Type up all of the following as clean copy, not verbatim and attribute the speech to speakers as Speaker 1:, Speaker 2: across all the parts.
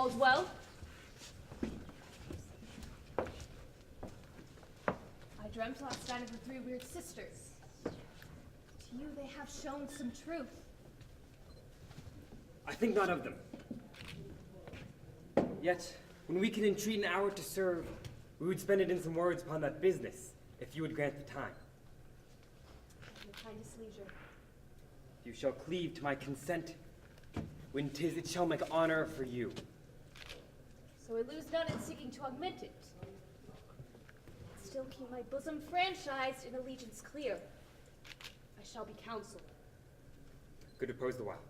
Speaker 1: All's well? I dreamt last night of the three weird sisters. To you they have shown some truth.
Speaker 2: I think not of them. Yet, when we can entreat an hour to serve, we would spend it in some words upon that business, if you would grant the time.
Speaker 1: Your kindest leisure.
Speaker 2: You shall cleave to my consent, when 'tis it shall make honor for you.
Speaker 1: So I lose none in seeking to augment it. Still keep my bosom franchised and allegiance clear. I shall be counsel.
Speaker 2: Good repose the while.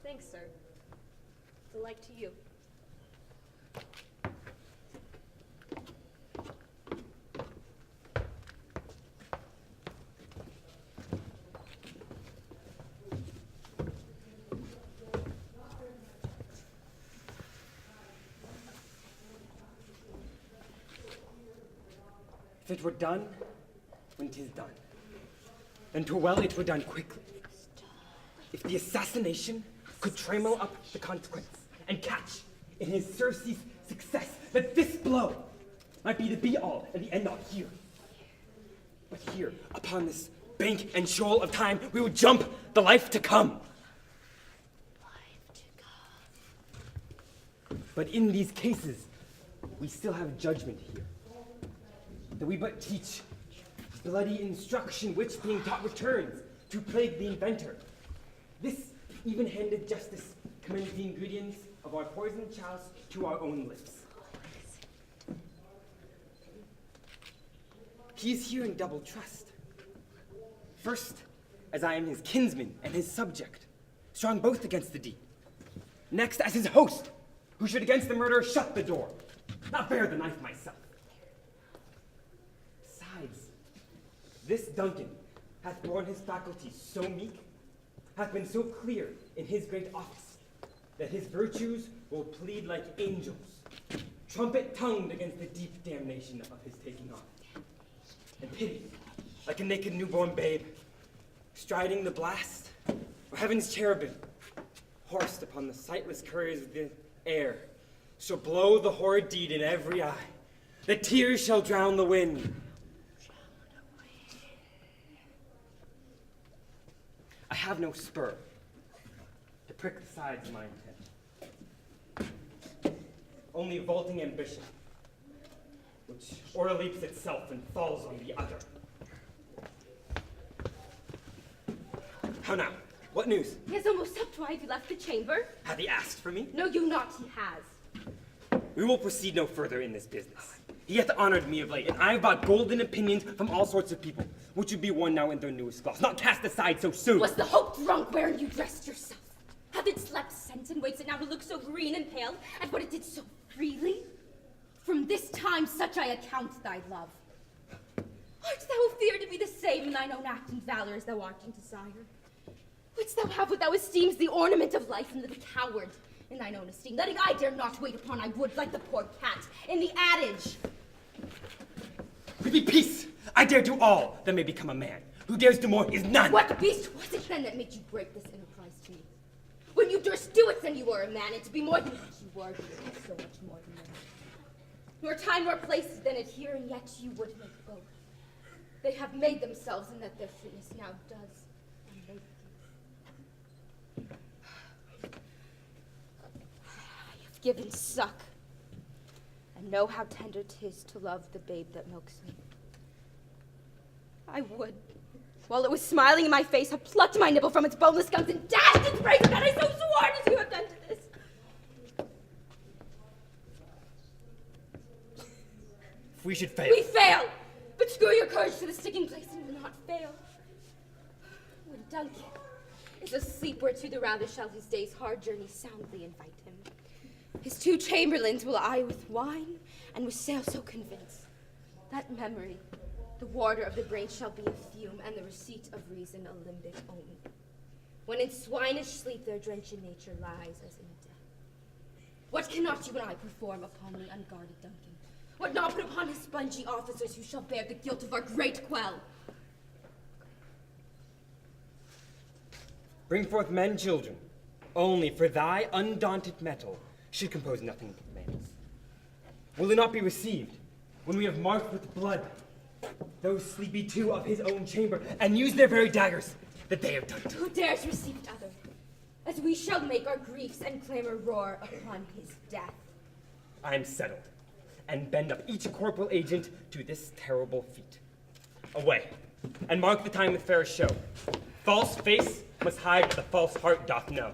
Speaker 1: Thanks, sir. The like to you.
Speaker 2: If it were done, when 'tis done, then 'twere well it were done quickly. If the assassination could trammel up the consequence and catch in his Circe's success, that this blow might be the be-all and the end-all here. But here, upon this bank and shoal of time, we would jump the life to come. But in these cases, we still have judgment here. That we but teach bloody instruction, which being taught returns to plague the inventor. This even-handed justice commends the ingredients of our poisoned chalice to our own lips. He is here in double trust. First, as I am his kinsman and his subject, strong both against the deed. Next, as his host, who should against the murderer shut the door, not bear the knife myself. Besides, this Duncan hath borne his faculties so meek, hath been so clear in his great office, that his virtues will plead like angels, trumpet-tongued against the deep damnation of his taking off. And pity, like a naked newborn babe, striding the blast, or heaven's cherubim, horsed upon the sightless couriers of the air, shall blow the horrid deed in every eye. The tears shall drown the wind. I have no spur to prick the sides of my intent. Only vaulting ambition, which o'erleaps itself and falls on the other. How now? What news?
Speaker 1: He has almost supped. Why have you left the chamber?
Speaker 2: Hath he asked for me?
Speaker 1: No, you not. He has.
Speaker 2: We will proceed no further in this business. He hath honored me of late, and I have bought golden opinions from all sorts of people, which would be worn now in their newest gloss, not cast aside so soon.
Speaker 1: Was the hope drunk wherein you dressed yourself? Hath it slept since and wakes it now to look so green and pale at what it did so freely? From this time such I account thy love. Art thou afeard to be the same in thine own act and valor as thou art in desire? Wouldst thou have what thou esteems the ornament of life, and live a coward in thine own esteem, letting I dare not wait upon I would like the poor cat in the adage?
Speaker 2: Prithee, peace! I dare do all that may become a man. Who dares do more is none.
Speaker 1: What beast was it then that made you break this enterprise to me? When you durst do it, then you were a man, and to be more than what you were, you would be so much more than man. Nor time nor place is then it here, and yet you would make both. They have made themselves, and that their fitness now does unmake you. I have given suck, and know how tender 'tis to love the babe that milks me. I would, while it was smiling in my face, have plucked my nipple from its boneless gums and dashed its brains that I so sworn as you have done to this.
Speaker 2: If we should fail.
Speaker 1: We fail! But screw your courage to the sticking place and will not fail. When Duncan is asleep, where to the rather shall his day's hard journey soundly invite him. His two chamberlains will I with wine and with sail so convince that memory, the warder of the brain, shall be a fume, and the receipt of reason a limbic omen. When in swinish sleep their drenched nature lies as in death. What cannot you and I perform upon the unguarded Duncan? What not put upon his spongy officers who shall bear the guilt of our great quell?
Speaker 2: Bring forth men, children, only for thy undaunted mettle should compose nothing but males? Will it not be received when we have marked with blood those sleepy two of his own chamber, and used their very daggers that they have done?
Speaker 1: Who dares receive t'other, as we shall make our griefs and clamor roar upon his death?
Speaker 2: I am settled, and bend up each corporal agent to this terrible feat. Away, and mark the time with fair show. False face must hide what the false heart doth know.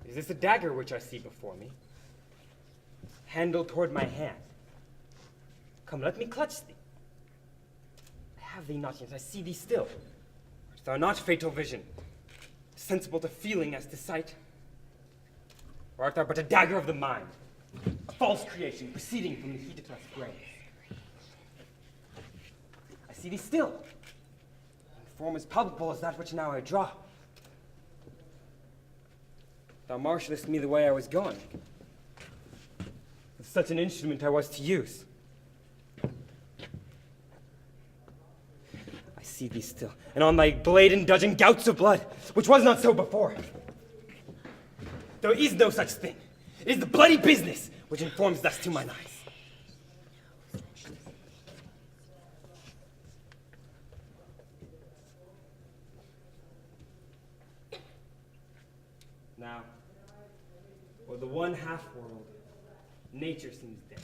Speaker 2: Is this a dagger which I see before me? Handle toward my hand. Come, let me clutch thee. I have thee not yet, I see thee still. Art thou not fatal vision, sensible to feeling as to sight? Or art thou but a dagger of the mind, a false creation proceeding from the heat of thy brain? I see thee still, in form as palpable as that which now I draw. Thou marshallest me the way I was going. With such an instrument I was to use. I see thee still, and on thy blade indulging gouts of blood, which was not so before. There is no such thing. It is the bloody business which informs thus to mine eyes. Now, for the one half-world, nature seems dead.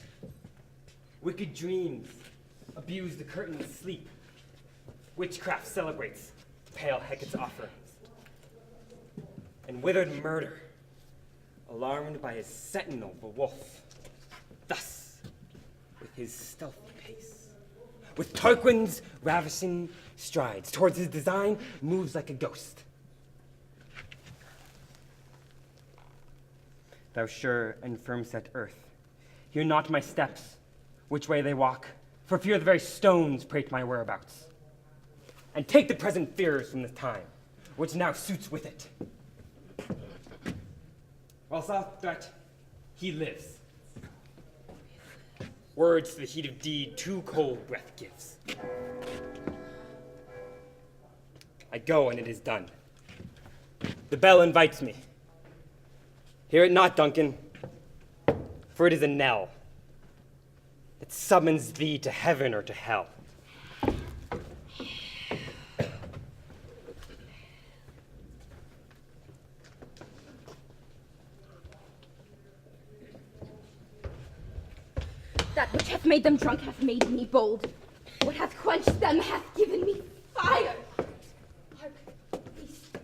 Speaker 2: Wicked dreams abuse the curtain of sleep. Witchcraft celebrates pale Hecate's offerings. And withered murder, alarmed by his sentinel, the wolf, thus, with his stealthy pace, with Tarquin's ravishing strides, towards his design, moves like a ghost. Thou sure and firm-set earth, hear not my steps, which way they walk, for fear the very stones prate my whereabouts. And take the present fears from the time, which now suits with it. Whilst thou threat, he lives. Words to the heat of deed too cold breath gives. I go, and it is done. The bell invites me. Hear it not, Duncan, for it is a knell that summons thee to heaven or to hell.
Speaker 1: That which hath made them drunk hath made me bold. What hath quenched them hath given me fire. Hark, beast.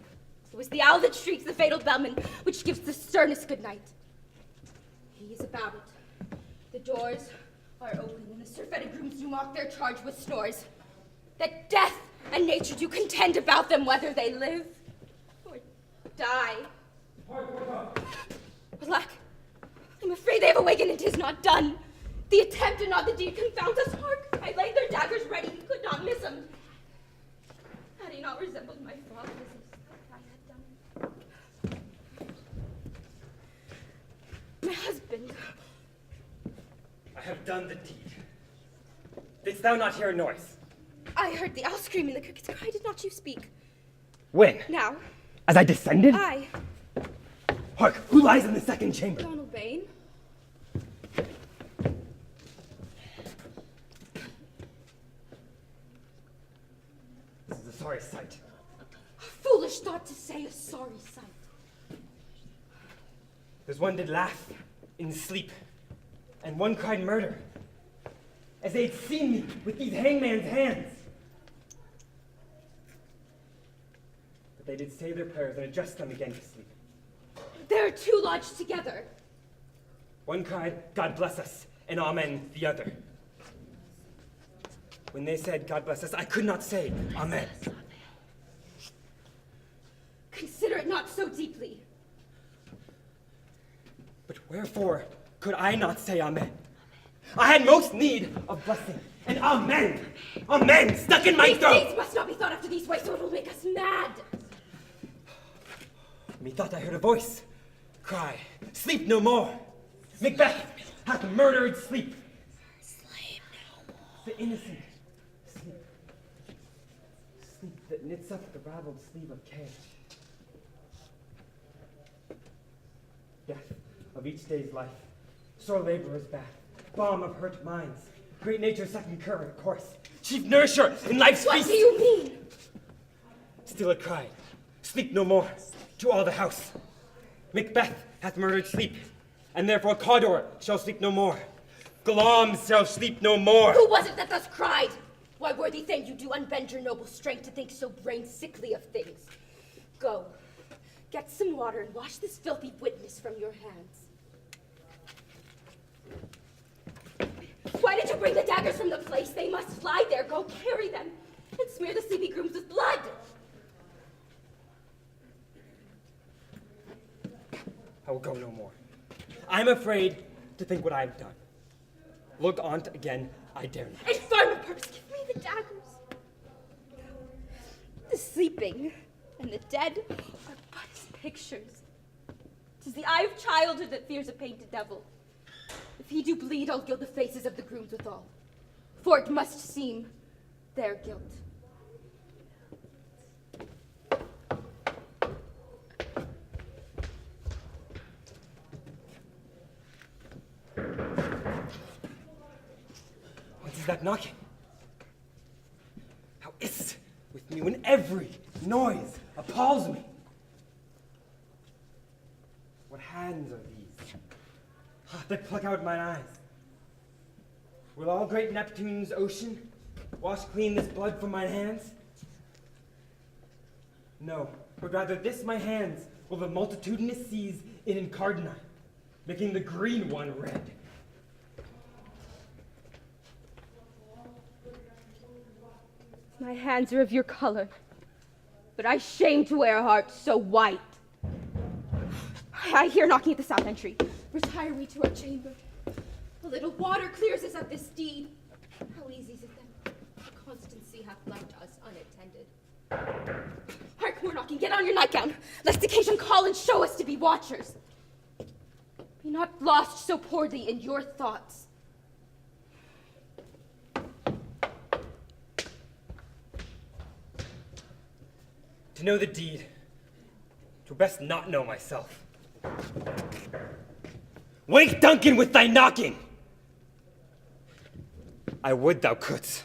Speaker 1: It was the owl that shrieks, the fatal bellman, which gives the sternest good night. He is about it. The doors are open, and the surfeited grooms do mock their charge with snores. That death and nature do contend about them, whether they live or die. Alack, I'm afraid they have awakened, and 'tis not done. The attempt and not the deed confounds us. Hark, I laid their daggers ready, and could not miss him. Had he not resembled my father as I had done. My husband.
Speaker 2: I have done the deed. Didst thou not hear a noise?
Speaker 1: I heard the owl scream and the crickets cry. Did not you speak?
Speaker 2: When?
Speaker 1: Now.
Speaker 2: As I descended?
Speaker 1: I.
Speaker 2: Hark, who lies in the second chamber?
Speaker 1: Donald Bain.
Speaker 2: This is a sorry sight.
Speaker 1: A foolish thought to say, a sorry sight.
Speaker 2: There's one did laugh in sleep, and one cried murder, as they had seen me with these hangman's hands. But they did say their prayers and addressed them again to sleep.
Speaker 1: There are two lodged together.
Speaker 2: One cried, God bless us, and amen the other. When they said, God bless us, I could not say, amen.
Speaker 1: Consider it not so deeply.
Speaker 2: But wherefore could I not say amen? I had most need of blessing, and amen, amen, stuck in my
Speaker 1: These
Speaker 2: throat.
Speaker 1: deeds must not be thought after these ways, or it will make us mad.
Speaker 2: Methought I heard a voice cry, sleep no more. MacBeth hath murdered sleep.
Speaker 3: Sleep no more.
Speaker 2: The innocent sleep. Sleep that knits up the raveled sleeve of care. Death of each day's life, sore laborer's bath, balm of hurt minds, great nature's second current course, chief nourisher in life's
Speaker 1: What
Speaker 2: feast.
Speaker 1: do you mean?
Speaker 2: Still it cried, sleep no more, to all the house. MacBeth hath murdered sleep, and therefore Cawdor shall sleep no more. Glaum shall sleep no more.
Speaker 1: Who was it that thus cried? Why, worthy thing, you do unbend your noble strength to think so brain sickly of things. Go, get some water and wash this filthy witness from your hands. Why did you bring the daggers from the place? They must lie there. Go carry them and smear the sleepy grooms with blood.
Speaker 2: I will go no more. I'm afraid to think what I have done. Look on't again, I dare not.
Speaker 1: Infernal purpose, give me the daggers. The sleeping and the dead are but as pictures. 'Tis the eye of childhood that fears a painted devil. If he do bleed, I'll gild the faces of the grooms withal, for it must seem their guilt.
Speaker 2: What is that knocking? How is't with me when every noise appalls me? What hands are these? That pluck out mine eyes. Will all great Neptune's ocean wash clean this blood from mine hands? No, but rather this my hands will the multitudinous seas in incardinate, making the green one red.
Speaker 1: My hands are of your color, but I shame to wear a heart so white. I hear knocking at the south entry. Retire we to our chamber. A little water clears us of this deed. How easy is it then? Constancy hath left us unattended. Hark, more knocking, get on your nightgown, lest occasion call and show us to be watchers. Be not lost so poorly in your thoughts.
Speaker 2: To know the deed, 'twere best not know myself. Wake Duncan with thy knocking! I would thou couldst.